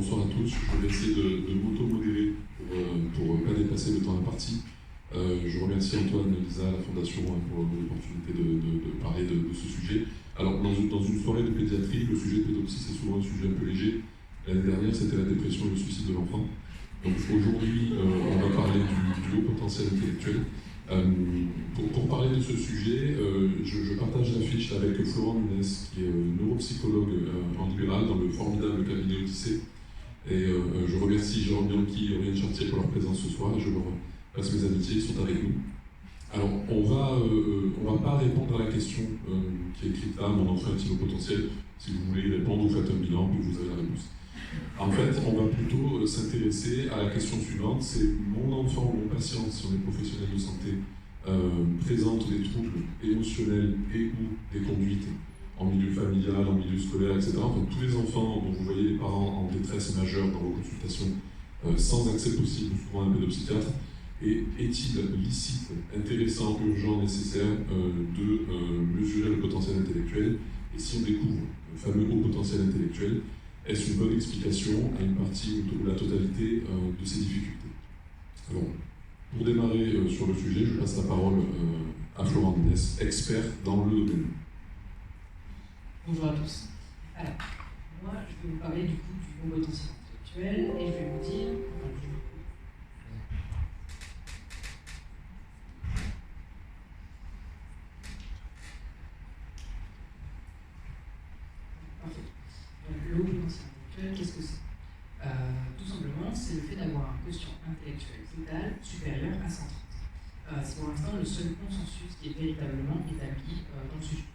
bonsoir à tous. Je vais essayer de m'auto-modérer pour pas dépasser le temps imparti. Je remercie Antoine et Lisa, la Fondation, pour l'opportunité de parler de ce sujet. Alors, dans une soirée de pédiatrie, le sujet de pédopsie, c'est souvent un sujet un peu léger. L'année dernière, c'était la dépression et le suicide de l'enfant. Donc aujourd'hui, on va parler du haut potentiel intellectuel. Pour parler de ce sujet, je partage l'affiche avec Florent Nunes, qui est neuropsychologue en libéral dans le formidable cabinet Odyssée. Et je remercie Jérôme Bianchi et Aurélien Chartier pour leur présence ce soir et je leur passe mes amitiés, ils sont avec nous. Alors, on va pas répondre à la question qui est écrite là, mon enfant est-il au potentiel? Si vous voulez y répondre, vous faites un bilan, puis vous avez la réponse. En fait, on va plutôt s'intéresser à la question suivante, c'est mon enfant ou mon patient, si on est professionnel de santé, présente des troubles émotionnels et ou des conduites en milieu familial, en milieu scolaire, etc. Donc tous les enfants dont vous voyez les parents en détresse majeure dans vos consultations, sans accès possible, souvent à un pédopsychiatre, et est-il licite, intéressant, urgent, nécessaire de mesurer le potentiel intellectuel? Et si on découvre le fameux haut potentiel intellectuel, est-ce une bonne explication à une partie ou la totalité de ces difficultés? Alors, pour démarrer sur le sujet, je passe la parole à Florent Nunes, expert dans le domaine. Bonjour à tous. Alors, moi, je vais vous parler du coup du haut potentiel intellectuel et je vais vous dire. Parfait. Donc, le haut potentiel intellectuel, qu'est-ce que c'est? Tout simplement, c'est le fait d'avoir un quotient intellectuel total supérieur à 130. C'est pour l'instant le seul consensus qui est véritablement établi dans le sujet.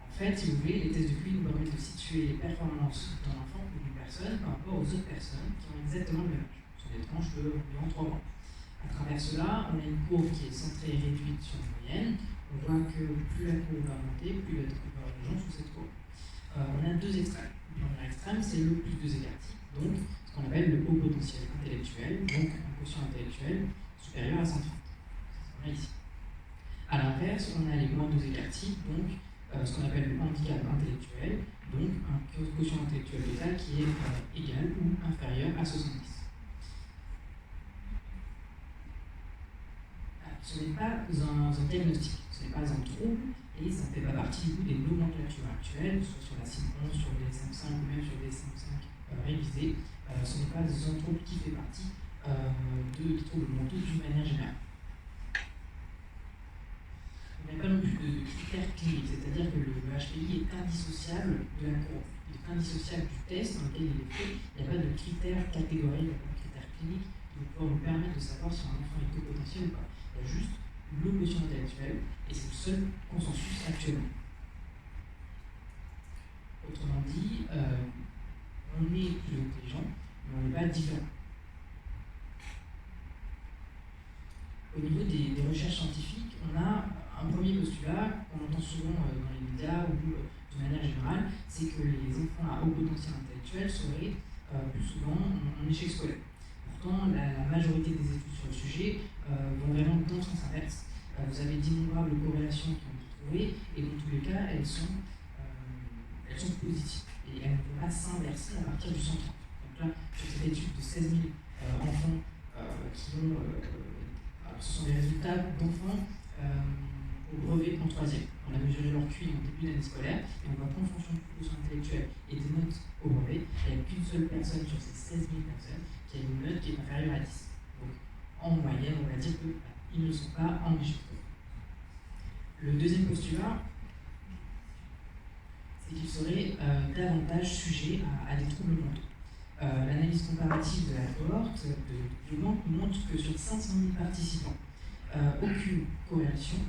En fait, si vous voulez, les tests de QI nous permettent de situer les performances d'un enfant ou d'une personne par rapport aux autres personnes qui ont exactement le même âge, sur des tranches de environ 3 mois. À travers cela, on a une courbe qui est centrée et réduite sur une moyenne. On voit que plus la courbe va monter, plus il y a de gens sous cette courbe. On a deux extrêmes. Le premier extrême, c'est le plus 2 égale type, donc ce qu'on appelle le haut potentiel intellectuel, donc un quotient intellectuel supérieur à 130. C'est ce qu'on a ici. A l'inverse, on a les moins 2 égale type, donc ce qu'on appelle le handicap intellectuel, donc un quotient intellectuel total qui est égal ou inférieur à 70. Ce n'est pas un diagnostic, ce n'est pas un trouble, et ça ne fait pas partie du coup des nomenclatures actuelles, soit sur la CIM11, sur le DSM5 ou même sur le DSM5 révisé. Ce n'est pas un trouble qui fait partie des troubles mentaux d'une manière générale. Il n'y a pas non plus de critères cliniques, c'est-à-dire que le HPI est indissociable de la courbe. Il est indissociable du test dans lequel il est fait. Il n'y a pas de critères catégoriels, il n'y a pas de critères cliniques qui vont pouvoir nous permettre de savoir si un enfant est potentiel ou pas. Il y a juste le quotient intellectuel et c'est le seul consensus actuellement. Autrement dit, on est plus intelligent, mais on n'est pas différent. Au niveau des recherches scientifiques, on a un premier postulat qu'on entend souvent dans les médias ou de manière générale, c'est que les enfants à haut potentiel intellectuel seraient plus souvent en échec scolaire. Pourtant, la majorité des études sur le sujet vont vraiment dans le sens inverse. Vous avez d'innombrables corrélations qui ont été trouvées et dans tous les cas, elles sont positives et elles ne vont pas s'inverser à partir du 130. Donc là, sur cette étude de 16 000 enfants qui ont ce sont des résultats d'enfants au brevet en 3e. On a mesuré leur QI en début d'année scolaire et on voit qu'en fonction du quotient intellectuel et des notes au brevet, il n'y a qu'une seule personne sur ces 16 000 personnes qui a une note qui est inférieure à 10. Donc en moyenne, on va dire qu'ils ne sont pas en échec scolaire. Le deuxième postulat, c'est qu'ils seraient davantage sujets à des troubles mentaux. L'analyse comparative de la cohorte de Blanc montre que sur 500 000 participants, aucune corrélation,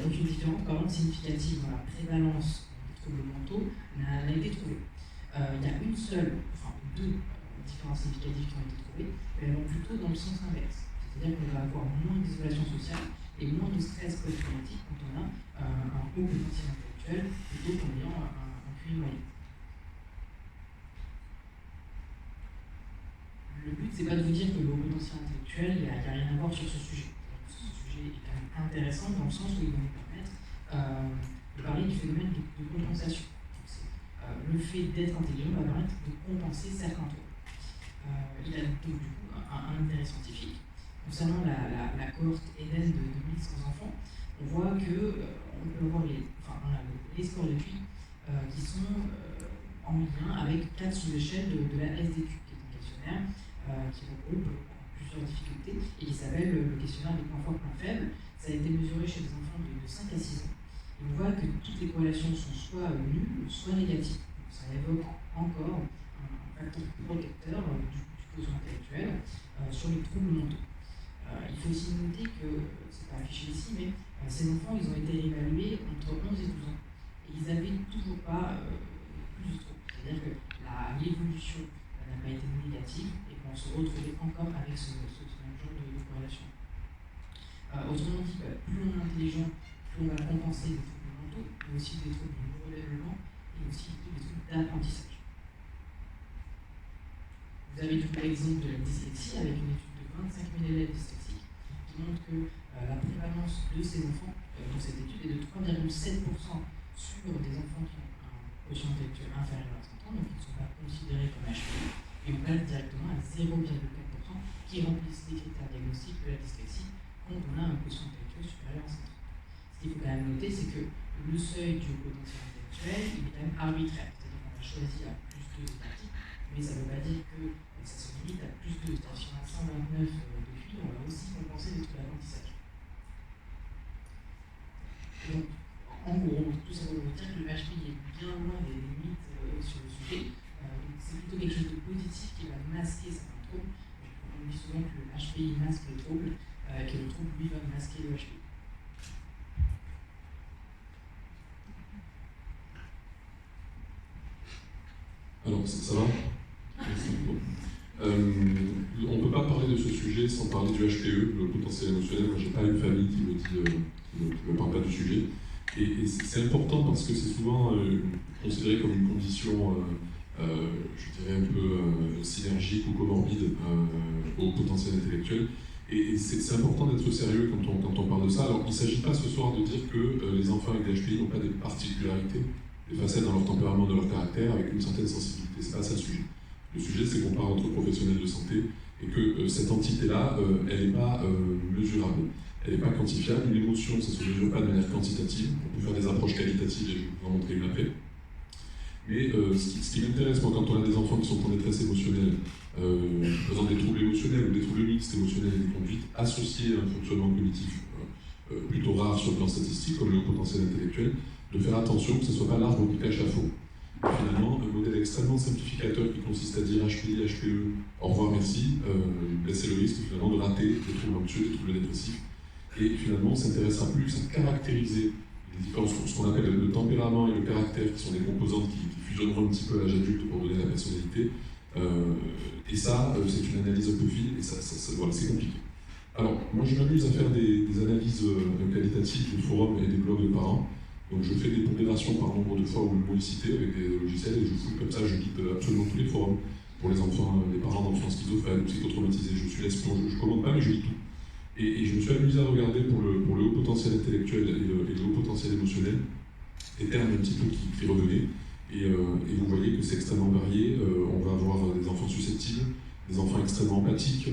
aucune différence significative dans la prévalence des troubles mentaux n'a été trouvée. Il y a une seule, enfin deux différences significatives qui ont été trouvées, mais elles vont plutôt dans le sens inverse. C'est-à-dire qu'on va avoir moins d'isolation sociale et moins de stress post-traumatique quand on a un haut potentiel intellectuel plutôt qu'en ayant un QI moyen. Le but, c'est pas de vous dire que le haut potentiel intellectuel, il n'y a rien à voir sur ce sujet. Ce sujet est quand même intéressant dans le sens où il va nous permettre de parler du phénomène de compensation. le fait d'être intelligent va permettre de compenser certains troubles. Il a donc du coup un intérêt scientifique. Concernant la cohorte EDEN de 1100 enfants, on voit que on peut avoir on a les scores de QI qui sont en lien avec 4 sous-échelles de la SDQ, qui est un questionnaire qui regroupe plusieurs difficultés et qui s'appelle le questionnaire des points forts, points faibles. Ça a été mesuré chez des enfants de 5 à 6 ans. Et on voit que toutes les corrélations sont soit nulles, soit négatives. Donc ça évoque encore un facteur protecteur du quotient intellectuel sur les troubles mentaux. Il faut aussi noter que, c'est pas affiché ici, mais ces enfants, ils ont été évalués entre 11 et 12 ans. Et ils n'avaient toujours pas plus de troubles. C'est-à-dire que l'évolution n'a pas été négative et qu'on se retrouvait encore avec ce même genre de corrélation. Autrement dit, plus on est intelligent, plus on va compenser des troubles mentaux, mais aussi des troubles de neurodéveloppement et aussi des troubles d'apprentissage. Vous avez du coup l'exemple de la dyslexie avec une étude de 25 000 élèves dyslexiques qui montre que la prévalence de ces enfants dans cette étude est de 3,7% sur des enfants qui ont un quotient intellectuel inférieur à 30 ans, donc qui ne sont pas considérés comme HPI, et on passe directement à 0,4% qui remplissent les critères diagnostiques de la dyslexie quand on a un quotient intellectuel supérieur à 130. Ce qu'il faut quand même noter, c'est que le seuil du potentiel intellectuel, il est quand même arbitraire, c'est-à-dire qu'on a choisi à plus de thématiques, mais ça ne veut pas dire que ça se limite à plus de stations à 129 de QI, on va aussi compenser les troubles d'apprentissage. Donc, en gros, tout ça veut dire que le HPI est bien loin des limites sur le sujet. C'est plutôt quelque chose de positif qui va masquer certains troubles. On dit souvent que le HPI masque le trouble, que le trouble, lui, va masquer le HPI. Alors, ça va? On ne peut pas parler de ce sujet sans parler du HPE, le potentiel émotionnel. Moi, je n'ai pas une famille qui me parle pas du sujet. Et c'est important parce que c'est souvent considéré comme une condition, je dirais, un peu synergique ou comorbide au potentiel intellectuel. Et c'est important d'être sérieux quand on parle de ça. Alors, il ne s'agit pas ce soir de dire que les enfants avec des HPI n'ont pas des particularités, des facettes dans leur tempérament, de leur caractère, avec une certaine sensibilité. C'est pas ça le sujet. Le sujet, c'est qu'on parle entre professionnels de santé et que cette entité-là, elle n'est pas mesurable, elle n'est pas quantifiable. Une émotion, ça ne se mesure pas de manière quantitative. On peut faire des approches qualitatives, et je vais vous en montrer une après. Mais ce qui m'intéresse, moi, quand on a des enfants qui sont en détresse émotionnelle, présentent des troubles émotionnels ou des troubles mixtes émotionnels et des conduites associés à un fonctionnement cognitif plutôt rare sur le plan statistique, comme le potentiel intellectuel, de faire attention que ce ne soit pas l'arbre qui cache la forêt. Finalement, un modèle extrêmement simplificateur qui consiste à dire HPI, HPE, au revoir, merci, laisser le risque finalement de rater des troubles anxieux, des troubles dépressifs. Et finalement, on s'intéressera plus à caractériser les différences, ce qu'on appelle le tempérament et le caractère, qui sont des composantes qui fusionneront un petit peu à l'âge adulte pour donner la personnalité. Et ça, c'est une analyse un peu fine, et voilà, c'est compliqué. Alors, moi je m'amuse à faire des analyses qualitatives des forums et des blogs de parents. Donc je fais des pondérations par nombre de fois où le mot est cité avec des logiciels et je fouille comme ça, je guide absolument tous les forums pour les enfants, les parents d'enfants schizophrènes ou psychotraumatisés. Je suis l'espion, je ne commande pas mais je lis tout. Et je me suis amusé à regarder pour le haut potentiel intellectuel et le haut potentiel émotionnel, les termes un petit peu qui revenaient. Et vous voyez que c'est extrêmement varié. On va avoir des enfants susceptibles, des enfants extrêmement empathiques,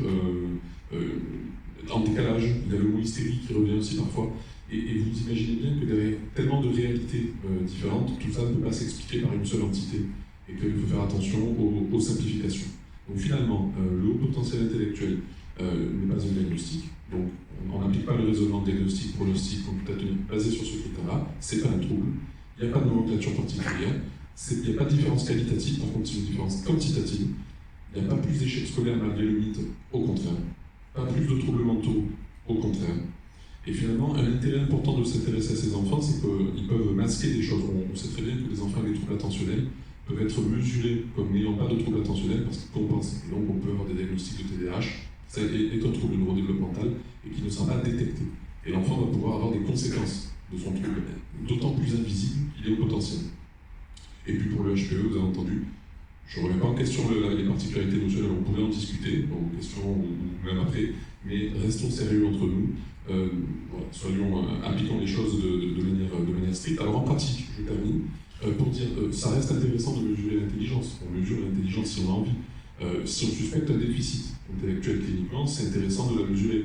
en décalage. Il y a le mot hystérie qui revient aussi parfois. Et vous imaginez bien que derrière tellement de réalités différentes, tout ça ne peut pas s'expliquer par une seule entité et qu'il faut faire attention aux simplifications. Donc finalement, le haut potentiel intellectuel n'est pas un diagnostic. Donc on n'applique pas le raisonnement diagnostic, pronostic, computateur basé sur ce critère-là. C'est pas un trouble. Il n'y a pas de nomenclature particulière. Il n'y a pas de différence qualitative, par contre c'est une différence quantitative. Il n'y a pas plus d'échecs scolaires malgré le mythe, au contraire. Pas plus de troubles mentaux, au contraire. Et finalement, un intérêt important de s'intéresser à ces enfants, c'est qu'ils peuvent masquer des choses. On sait très bien que les enfants avec des troubles attentionnels peuvent être mesurés comme n'ayant pas de troubles attentionnels parce qu'ils compensent. Et donc on peut avoir des diagnostics de TDAH, ça est un trouble neurodéveloppemental et qui ne sera pas détecté. Et l'enfant va pouvoir avoir des conséquences de son trouble, d'autant plus invisible qu'il est au potentiel. Et puis pour le HPE, vous avez entendu, je ne remets pas en question les particularités émotionnelles, on pourrait en discuter, aux questions ou même après, mais restons sérieux entre nous, appliquons les choses de manière stricte. Alors en pratique, je termine, Pour dire, ça reste intéressant de mesurer l'intelligence. On mesure l'intelligence si on a envie. Si on suspecte un déficit intellectuel cliniquement, c'est intéressant de la mesurer.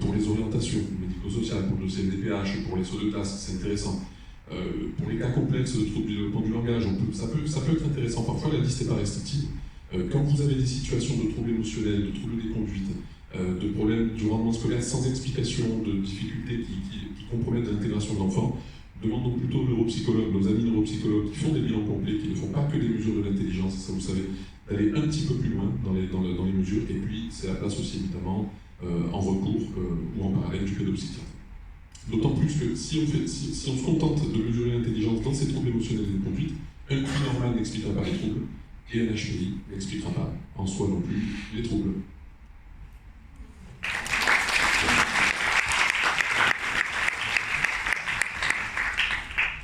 Pour les orientations médico-sociales, pour le CNDPH, pour les sauts de classe, c'est intéressant. Pour les cas complexes de troubles du développement du langage, ça peut être intéressant. Parfois, la liste n'est pas restrictive. Quand vous avez des situations de troubles émotionnels, de troubles des conduites, de problèmes du rendement scolaire sans explication, de difficultés qui compromettent l'intégration de l'enfant, demandons plutôt aux neuropsychologues, nos amis neuropsychologues qui font des bilans complets, qui ne font pas que des mesures de l'intelligence, ça vous savez, d'aller un petit peu plus loin dans les mesures, et puis c'est la place aussi évidemment en recours ou en parallèle du pédopsychiatre. D'autant plus que si on se contente de mesurer l'intelligence dans ces troubles émotionnels et de conduite, un QI normal n'expliquera pas les troubles, et un HPI n'expliquera pas en soi non plus les troubles.